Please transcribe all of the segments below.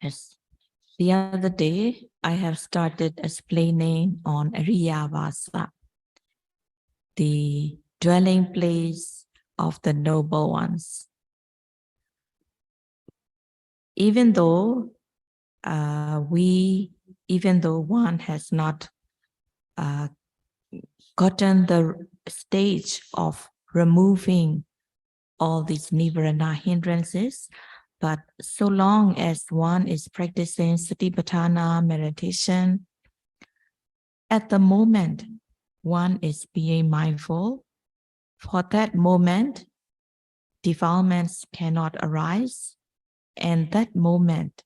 Yes. The other day, I have started explaining on Ariyavāsa, the dwelling place of the noble ones. Even though one has not gotten the stage of removing all these nirvana hindrances, but so long as one is practicing satipatthana meditation, at the moment one is being mindful, for that moment defilements cannot arise, and that moment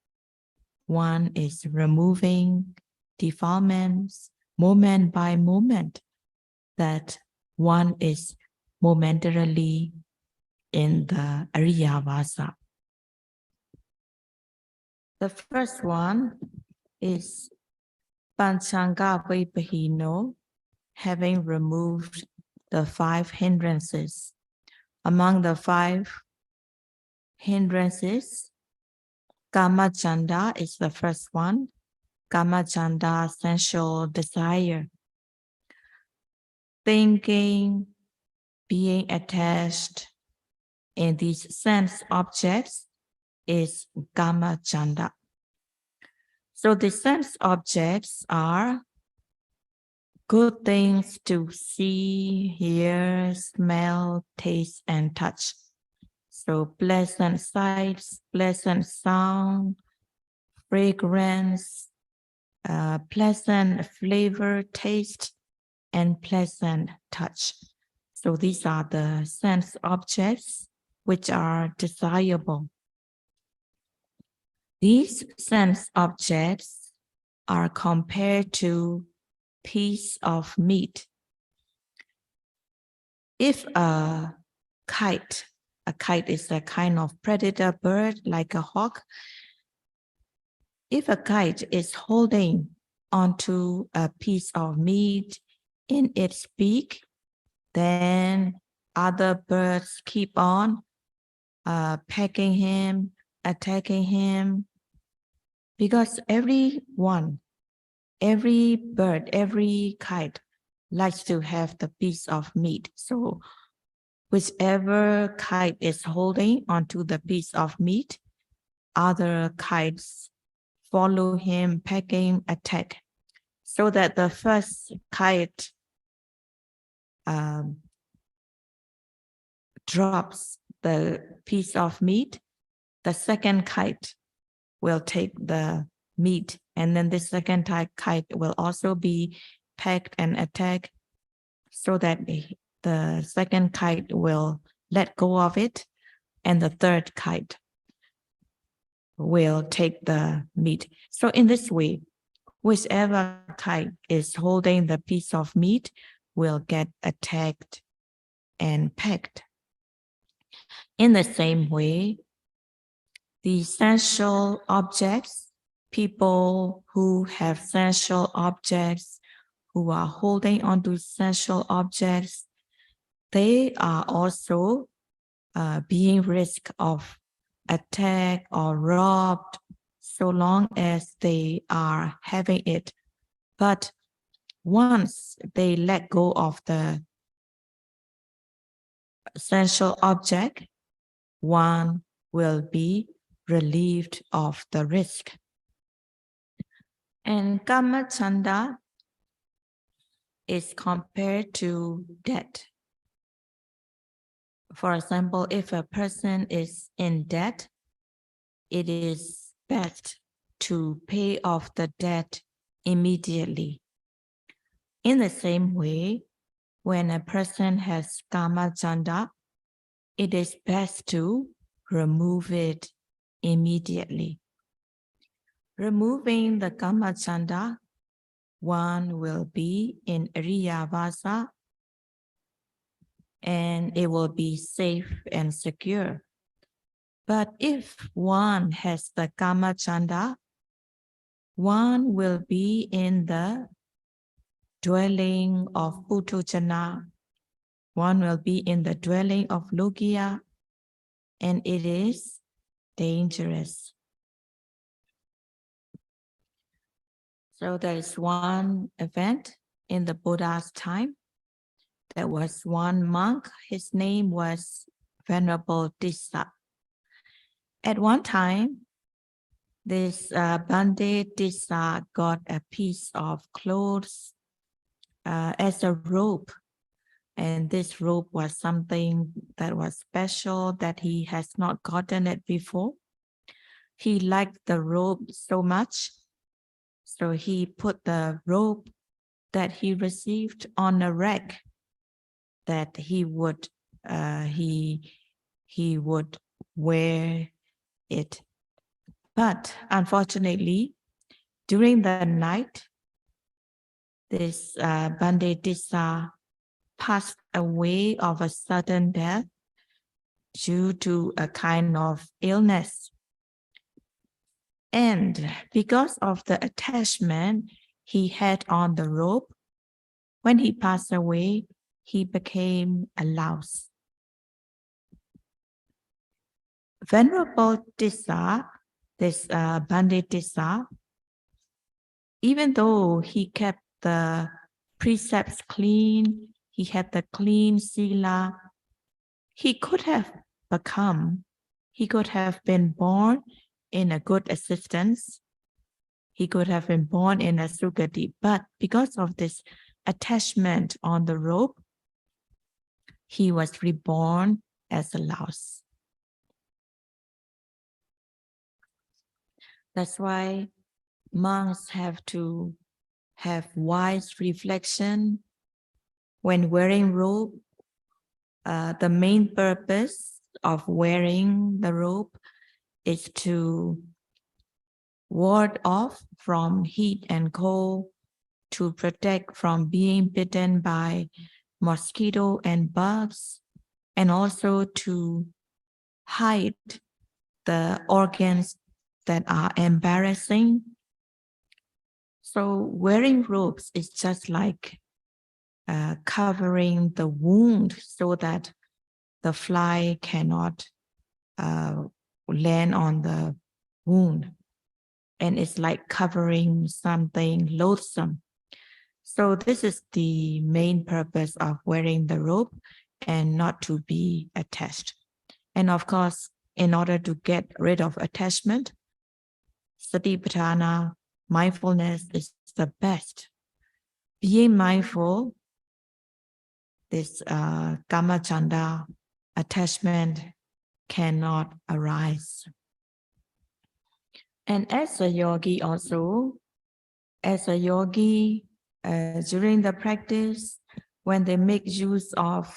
one is removing defilements moment by moment, that one is momentarily in the Ariyavāsa. The first one is Panchanga Vipahino, having removed the 5 hindrances. Among the 5 hindrances, Kamachanda is the first one. Kamachanda, sensual desire. Thinking, being attached in these sense objects is Kamachanda. So the sense objects are good things to see, hear, smell, taste, and touch. So pleasant sights, pleasant sound, fragrance, pleasant flavor, taste, and pleasant touch. So these are the sense objects which are desirable. These sense objects are compared to piece of meat. If a kite is a kind of predator bird like a hawk, if a kite is holding onto a piece of meat in its beak, then other birds keep on pecking him, attacking him, because every bird, every kite likes to have the piece of meat. So whichever kite is holding onto the piece of meat, other kites follow him, pecking, attack, so that the first kite drops the piece of meat, the second kite will take the meat, and then the second kite will also be pecked and attacked, so that the second kite will let go of it, and the third kite will take the meat. So in this way, whichever kite is holding the piece of meat will get attacked and pecked. In the same way, the sensual objects, people who have sensual objects, who are holding onto sensual objects, they are also being risk of attack or robbed, so long as they are having it. But once they let go of the sensual object, one will be relieved of the risk. And Kamachanda is compared to debt. For example, if a person is in debt, it is best to pay off the debt immediately. In the same way, when a person has Kamachanda, it is best to remove it immediately. Removing the Kamachanda, one will be in Ariyavāsa, and it will be safe and secure. But if one has the Kamachanda, one will be in the dwelling of Putujana, one will be in the dwelling of Lokiya, and it is dangerous. So there is one event in the Buddha's time. There was one monk, his name was Venerable Dissa. At one time, this Bande Dissa got a piece of clothes as a robe. And this robe was something that was special, that he has not gotten it before. He liked the robe so much, so he put the robe that he received on a rack that he would wear it. But unfortunately, during the night, this Bande Dissa passed away of a sudden death due to a kind of illness. And because of the attachment he had on the robe, when he passed away, he became a louse. Venerable Dissa, this Bande Dissa, even though he kept the precepts clean, he had the clean sila, he could have been born in a good existence. He could have been born in a sugati, but because of this attachment on the robe, he was reborn as a louse. That's why monks have to have wise reflection when wearing robe. The main purpose of wearing the robe is to ward off from heat and cold, to protect from being bitten by mosquito and bugs, and also to hide the organs that are embarrassing. So wearing robes is just like covering the wound so that the fly cannot land on the wound. And it's like covering something loathsome. So this is the main purpose of wearing the robe, and not to be attached. And of course, in order to get rid of attachment, Satipatthana, mindfulness is the best. Being mindful, this Kamachanda attachment cannot arise. And as a yogi also, during the practice, when they make use of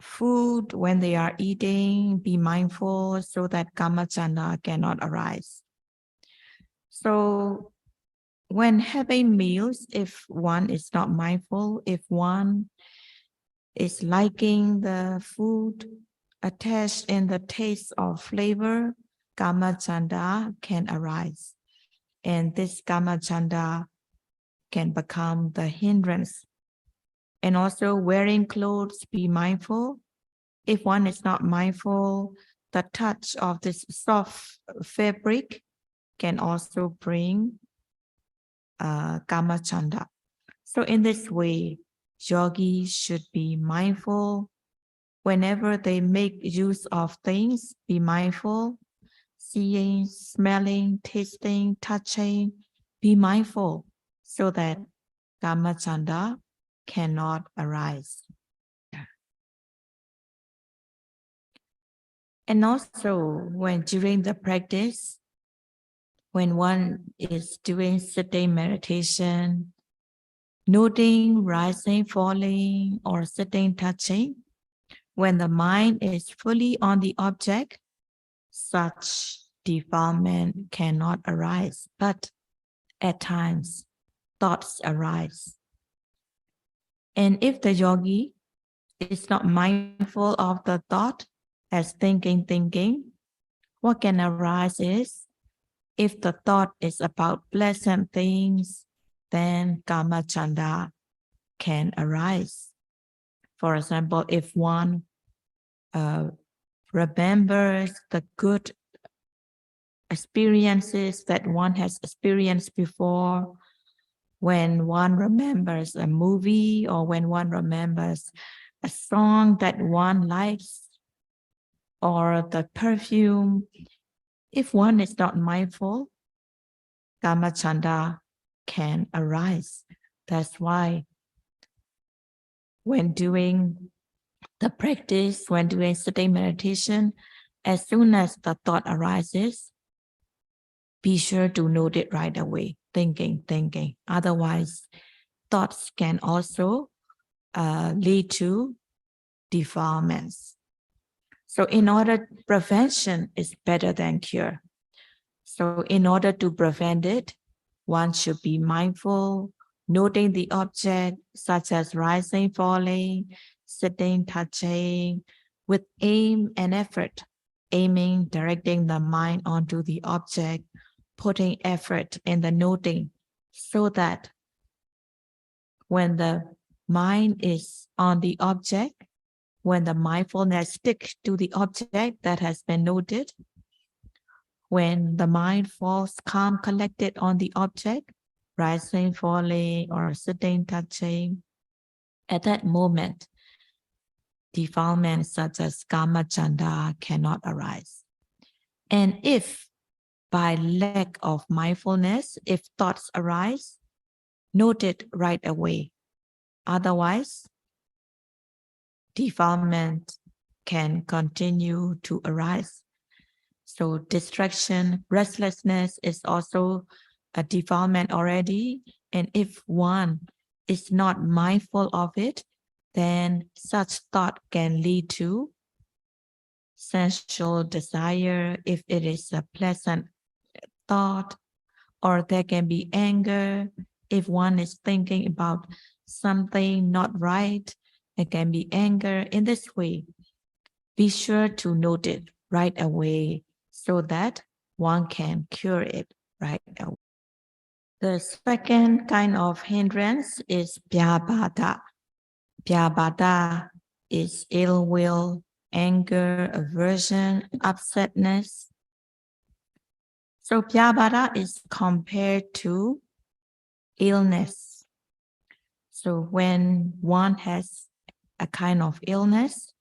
food, when they are eating, be mindful so that Kamachanda cannot arise. So when having meals, if one is not mindful, if one is liking the food, attached in the taste or flavor, Kamachanda can arise. And this Kamachanda can become the hindrance. And also wearing clothes, be mindful. If one is not mindful, the touch of this soft fabric can also bring Kamachanda. So in this way, yogis should be mindful. Whenever they make use of things, be mindful. Seeing, smelling, tasting, touching, be mindful so that Kamachanda cannot arise. And also, when during the practice, when one is doing sitting meditation, noting, rising, falling, or sitting, touching, when the mind is fully on the object, such defilement cannot arise. But at times, thoughts arise. And if the yogi is not mindful of the thought as thinking, what can arise is, if the thought is about pleasant things, then Kamachanda can arise. For example, if one remembers the good experiences that one has experienced before, when one remembers a movie or when one remembers a song that one likes or the perfume. If one is not mindful, Kamachanda can arise. That's why when doing the practice, when doing sitting meditation, as soon as the thought arises, be sure to note it right away. Thinking. Otherwise, thoughts can also lead to defilements. So prevention is better than cure. So in order to prevent it, one should be mindful, noting the object such as rising, falling, sitting, touching, with aim and effort, aiming, directing the mind onto the object, putting effort in the noting, so that when the mind is on the object, when the mindfulness sticks to the object that has been noted, when the mind falls calm, collected on the object, rising, falling, or sitting, touching, at that moment, defilements such as kamachanda cannot arise. And if by lack of mindfulness, if thoughts arise, note it right away. Otherwise, defilement can continue to arise. So distraction, restlessness is also a defilement already. And if one is not mindful of it, then such thought can lead to sensual desire if it is a pleasant thought, or there can be anger if one is thinking about something not right. It can be anger. In this way, be sure to note it right away so that one can cure it right away. The second kind of hindrance is pyabhata. Pyabhata is ill will, anger, aversion, upsetness. So pyabhata is compared to illness. So when one has a kind of illness,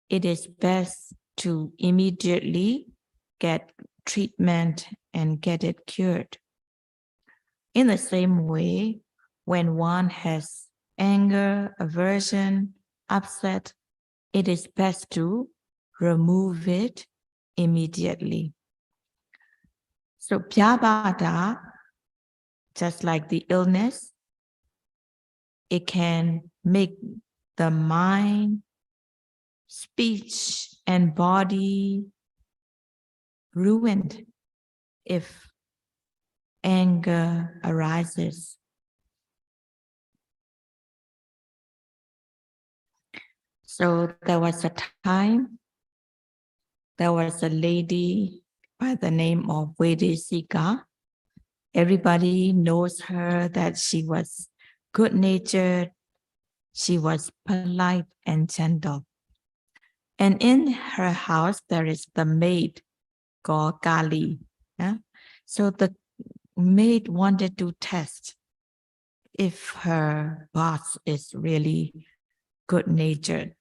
it is best to immediately get treatment and get it cured. In the same way, when one has anger, aversion, upset, it is best to remove it immediately. So pyabhata, just like the illness, it can make the mind, speech, and body ruined if anger arises. So there was a time, there was a lady by the name of Vedisika. Everybody knows her that she was good-natured, she was polite and gentle. And in her house, there is the maid called Kali. Yeah? So the maid wanted to test if her boss is really good-natured.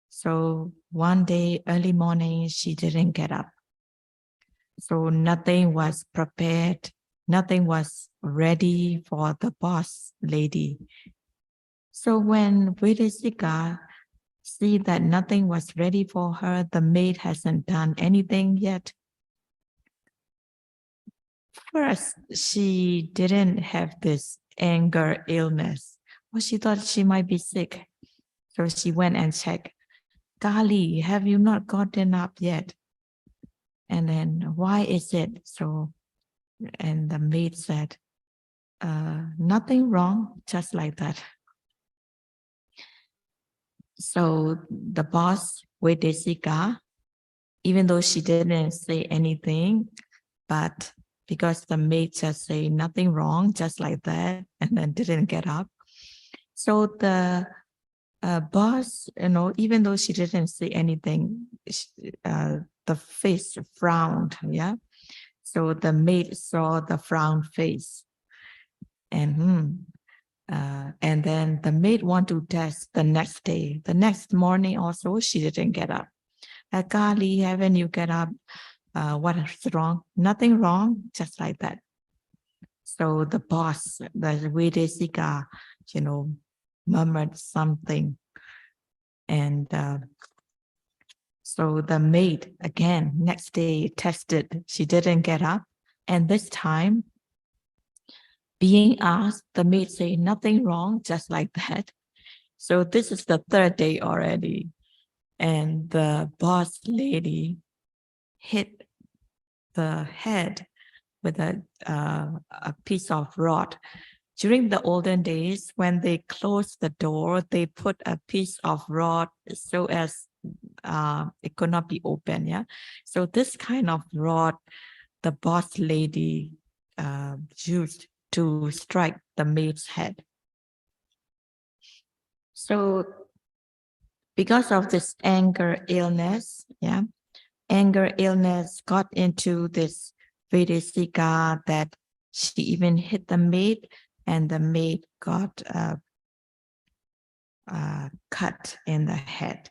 So one day, early morning, she didn't get up. So nothing was prepared, nothing was ready for the boss lady. So when Vedisika see that nothing was ready for her, the maid hasn't done anything yet. First, she didn't have this anger illness. Well, she thought she might be sick. So she went and checked. Kali, have you not gotten up yet? And then, why is it? So, and the maid said, nothing wrong, just like that. So the boss, Vedisika, even though she didn't say anything, but because the maid just say nothing wrong, just like that, and then didn't get up. So the boss, even though she didn't say anything, the face frowned, yeah. So the maid saw the frown face, and then the maid want to test the next day. The next morning also, she didn't get up. Kali, haven't you get up? What is wrong? Nothing wrong, just like that. So the boss, the Vedesika, murmured something. And so the maid, again, next day tested. She didn't get up. And this time, being asked, the maid say nothing wrong, just like that. So this is the third day already. And the boss lady hit the head with a piece of rod. During the olden days, when they closed the door, they put a piece of rod so as it could not be open. Yeah. So this kind of rod, the boss lady used to strike the maid's head. So because of this anger illness, anger illness got into this Vedesika that she even hit the maid, and the maid got cut in the head,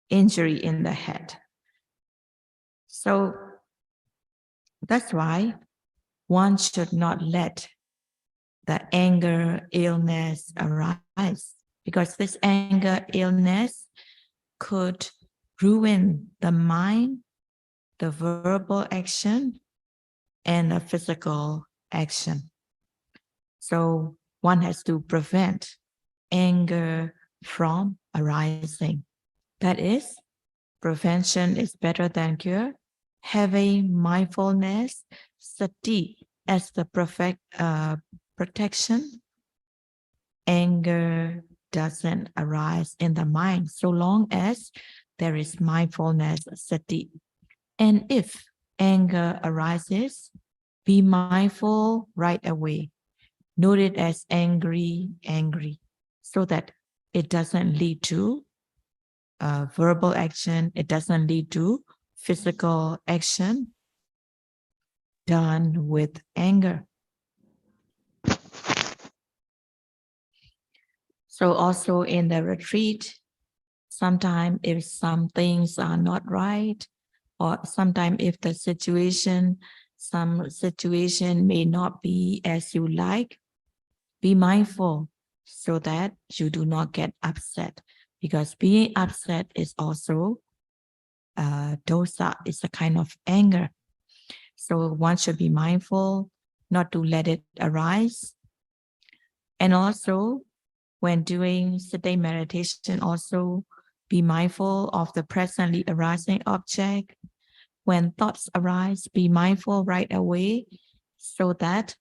injury in the head. So that's why one should not let the anger illness arise, because this anger illness could ruin the mind, the verbal action, and the physical action. So one has to prevent anger from arising. That is, prevention is better than cure. Having mindfulness, sati, as the perfect protection, anger doesn't arise in the mind so long as there is mindfulness, sati. And if anger arises, be mindful right away. Note it as angry, so that it doesn't lead to verbal action, it doesn't lead to physical action done with anger. So also in the retreat, sometimes if some things are not right, or sometimes if the some situation may not be as you like, be mindful so that you do not get upset, because being upset is also dosa, it's a kind of anger. So one should be mindful not to let it arise. And also when doing sitting meditation, also be mindful of the presently arising object. When thoughts arise, be mindful right away, so that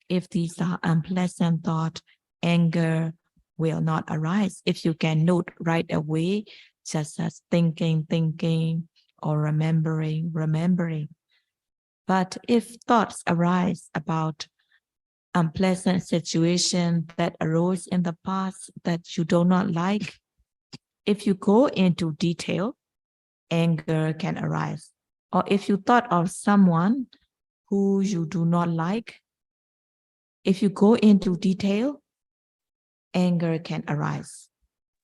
if these are unpleasant thoughts, anger will not arise. If you can note right away, just as thinking, or remembering. But if thoughts arise about unpleasant situation that arose in the past that you do not like, if you go into detail, anger can arise. Or if you thought of someone who you do not like, if you go into detail, anger can arise.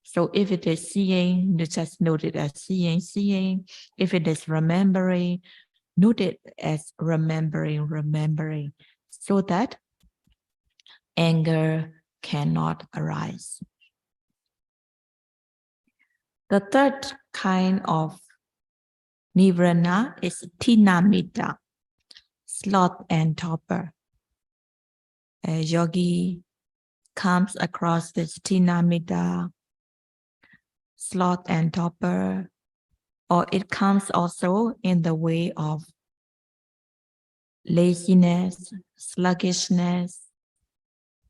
So if it is seeing, you just note it as seeing. If it is remembering, note it as remembering, so that anger cannot arise. The third kind of nivrana is tinamita, sloth and torpor. A yogi comes across this tinamita, sloth and torpor, or it comes also in the way of laziness, sluggishness,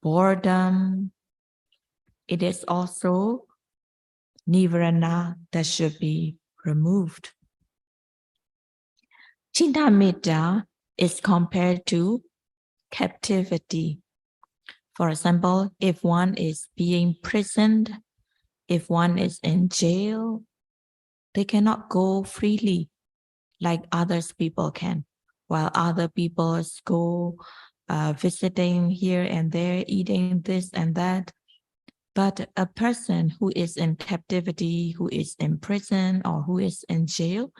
boredom. It is also nivrana that should be removed. Tinamita is compared to captivity. For example, if one is being imprisoned, if one is in jail, they cannot go freely. like others people can, while other people go visiting here and there, eating this and that. But a person who is in captivity, who is in prison, or who is in jail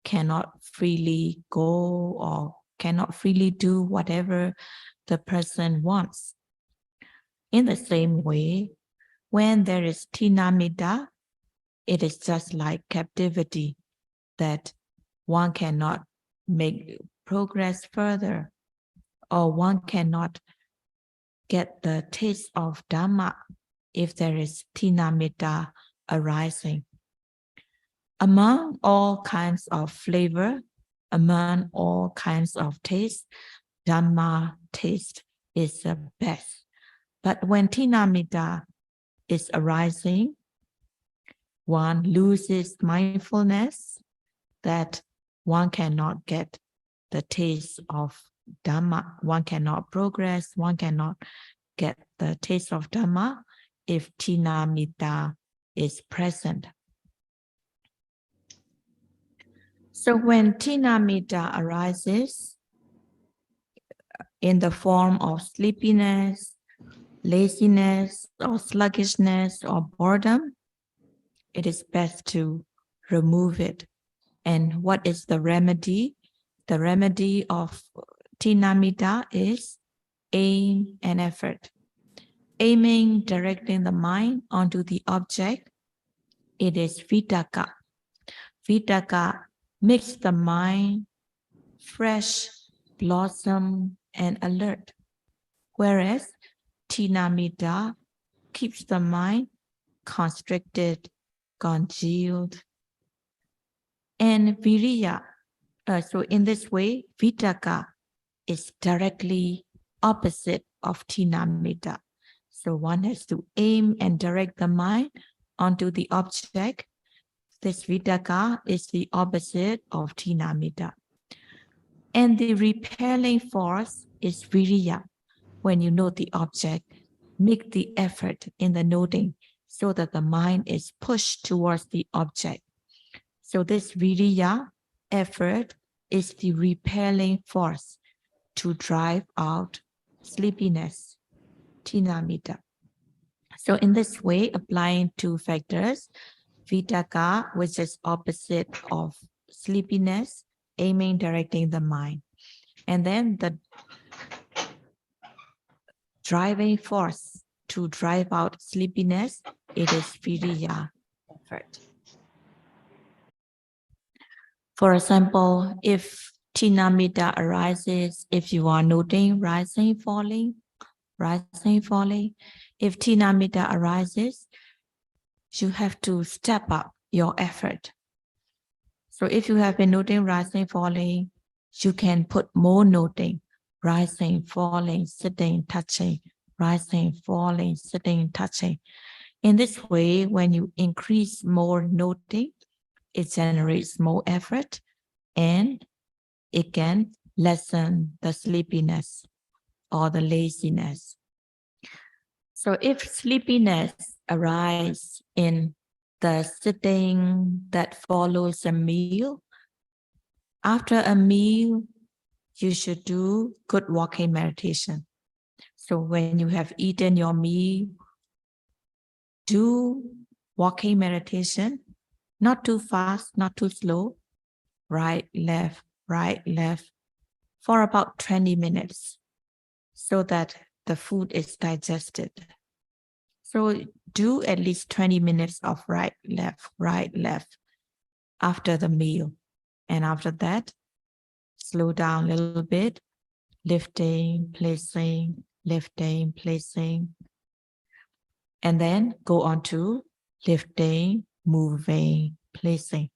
cannot freely go or cannot freely do whatever the person wants. In the same way, when there is tinamita, it is just like captivity, that one cannot make progress further, or one cannot get the taste of Dhamma if there is tinamita arising. Among all kinds of flavor, among all kinds of taste, Dhamma taste is the best. But when tinamita is arising, one loses mindfulness, that one cannot get the taste of Dhamma, one cannot progress, one cannot get the taste of Dhamma if tinamita is present. So when tinamita arises in the form of sleepiness, laziness, or sluggishness, or boredom, it is best to remove it. And what is the remedy? The remedy of tinamita is aim and effort. Aiming, directing the mind onto the object, it is vitakka. Vitakka makes the mind fresh, blossom, and alert, whereas tinamita keeps the mind constricted, congealed. And viriya, so in this way, vitakka is directly opposite of tinamita. So one has to aim and direct the mind onto the object. This vitakka is the opposite of tinamita. And the repelling force is viriya. When you note the object, make the effort in the noting so that the mind is pushed towards the object. So this viriya, effort, is the repelling force to drive out sleepiness, tinamita. So in this way, applying two factors, vitakka, which is opposite of sleepiness, aiming, directing the mind. And then the driving force to drive out sleepiness, it is viriya, effort. For example, if tinamita arises, if you are noting rising, falling, if tinamita arises, you have to step up your effort. So if you have been noting rising, falling, you can put more noting, rising, falling, sitting, touching, rising, falling, sitting, touching. In this way, when you increase more noting, it generates more effort and it can lessen the sleepiness or the laziness. So if sleepiness arises in the sitting that follows a meal, after a meal, you should do good walking meditation. So when you have eaten your meal, do walking meditation, not too fast, not too slow, right, left, for about 20 minutes so that the food is digested. So do at least 20 minutes of right, left after the meal. And after that, slow down a little bit, lifting, placing, lifting, placing. And then go on to lifting, moving, placing.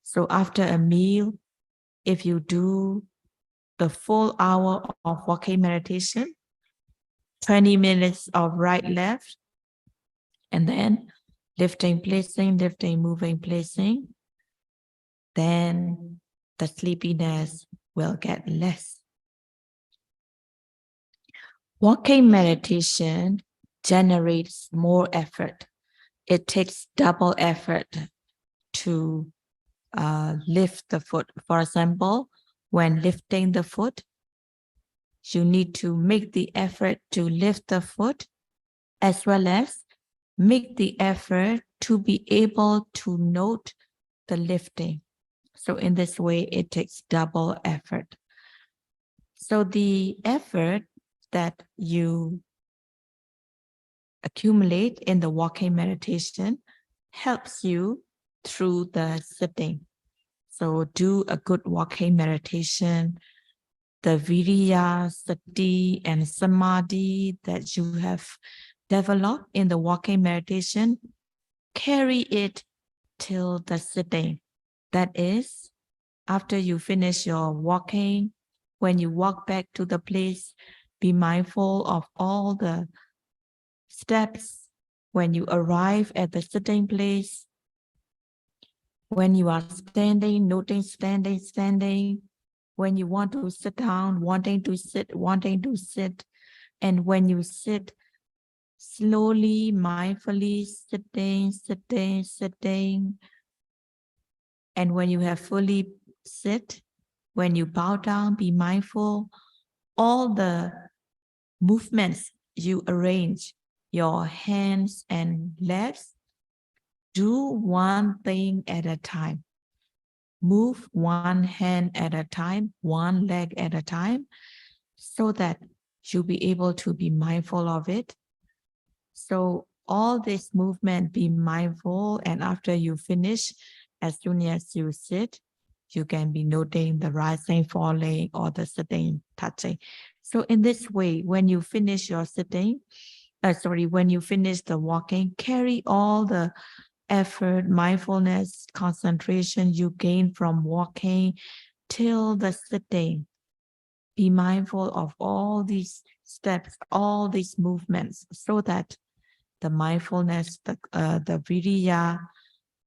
So after a meal, if you do the full hour of walking meditation, 20 minutes of right, left, and then lifting, placing, lifting, moving, placing, then the sleepiness will get less. Walking meditation generates more effort. It takes double effort to lift the foot. For example, when lifting the foot, you need to make the effort to lift the foot as well as make the effort to be able to note the lifting. So in this way, it takes double effort. So the effort that you accumulate in the walking meditation helps you through the sitting. So do a good walking meditation. The viriya, sati, and samadhi that you have developed in the walking meditation, carry it till the sitting. That is, after you finish your walking, when you walk back to the place, be mindful of all the steps. When you arrive at the sitting place, when you are standing, noting standing. When you want to sit down, wanting to sit. And when you sit, slowly, mindfully sitting. And when you have fully sit, when you bow down, be mindful. All the movements you arrange, your hands and legs, do one thing at a time. Move one hand at a time, one leg at a time, so that you'll be able to be mindful of it. So all this movement, be mindful, and after you finish, as soon as you sit, you can be noting the rising, falling, or the sitting, touching. So in this way, when you finish your sitting, when you finish the walking, carry all the effort, mindfulness, concentration you gain from walking till the sitting. Be mindful of all these steps, all these movements, so that the mindfulness, the viriya,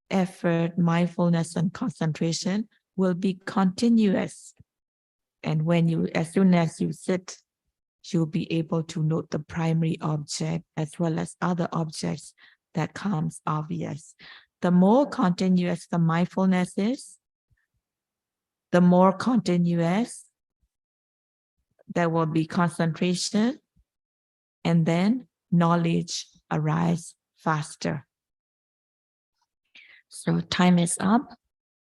effort, mindfulness, and concentration will be continuous. And when you, as soon as you sit, you'll be able to note the primary object as well as other objects that comes obvious. The more continuous the mindfulness is, the more continuous there will be concentration, and then knowledge arise faster. So time is up.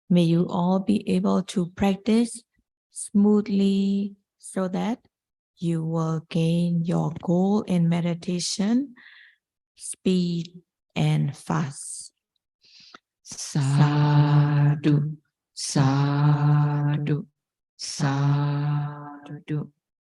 May you all be able to practice smoothly so that you will gain your goal in meditation, speed and fast. Sadhu, sadhu, sadhu.